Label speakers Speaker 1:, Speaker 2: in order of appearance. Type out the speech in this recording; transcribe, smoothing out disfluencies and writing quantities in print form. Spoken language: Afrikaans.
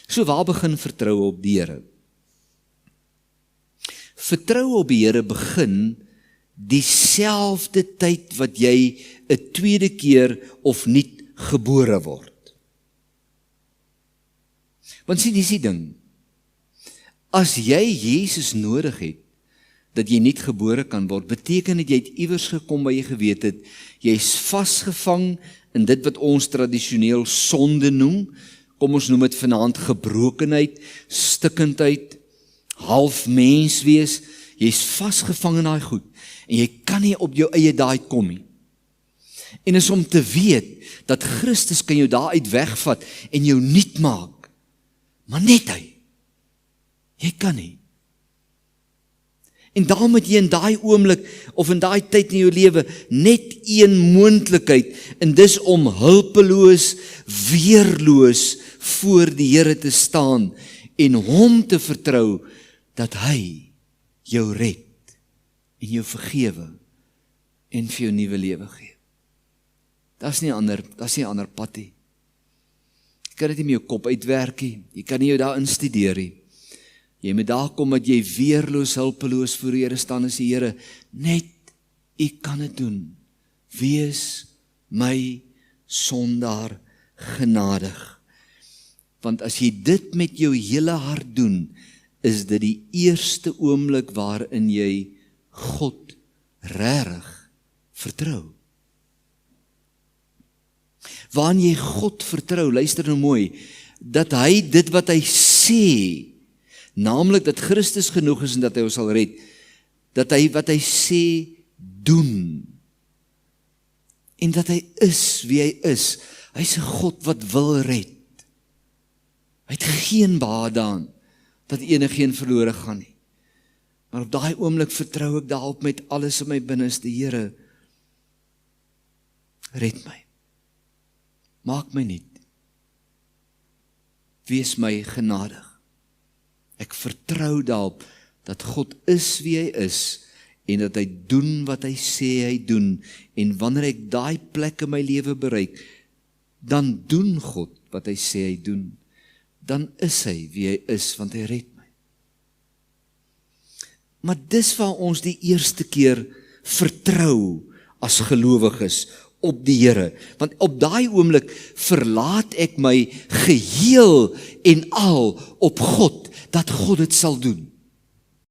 Speaker 1: So waar begin vertroue op die Here? Vertroue op die Here begin dieselfde tyd wat jy 'n tweede keer of nuut gebore word. Want sien, dis die ding, as jy Jesus nodig het, dat jy nuut gebore kan word, beteken dat jy het iewers gekom waar jy geweet het, jy is vasgevang in dit wat ons tradisioneel sonde noem, kom ons noem dit vanaand gebrokenheid, stikkendheid, half mens wees, jy is vasgevang in daai goed, en jy kan nie op jou eie daai kom nie. En is om te weet, dat Christus kan jou daaruit wegvat, en jou nuut maak, maar net hy, jy kan nie. En daarom het jy in daai oomblik, of in daai tyd in jou lewe, net een moontlikheid, en dis om hulpeloos, weerloos, voor die Here te staan, en hom te vertrou, dat hy jou red, en jou vergewe, en vir jou nuwe lewe gee. Dis nie 'n ander pad nie. Jy kan dit nie met jou kop uitwerk nie, jy kan nie jou daarin studeer nie. Jy moet daar kom dat jy weerloos, hulpeloos voor die Here staan as die Here, net U kan dit doen. Wees my sondaar genadig. Want as jy dit met jou hele hart doen, is dit die eerste oomblik waarin jy God regtig vertrou. Waarin jy God vertrou, luister nou mooi, dat hy dit wat hy sê, naamlik dat Christus genoeg is en dat hy ons sal red, dat hy wat hy sê doen, en dat hy is wie hy is. Hy is 'n God wat wil red. Hy het geen behaag daarin dat enigeen verlore gaan nie. Maar op daai oomblik vertrou ek daarop met alles in my binneste, Here, red my. Maak my nuut. Wees my genadig. Ek vertrou daarop dat God is wie hy is en dat hy doen wat hy sê hy doen. En wanneer ek daai plek in my lewe bereik, dan doen God wat hy sê hy doen. Dan is hy wie hy is, want hy red my. Maar dis waar ons die eerste keer vertrou as gelowiges op die Here. Want op daai oomblik verlaat ek my geheel en al op God, dat God dit sal doen.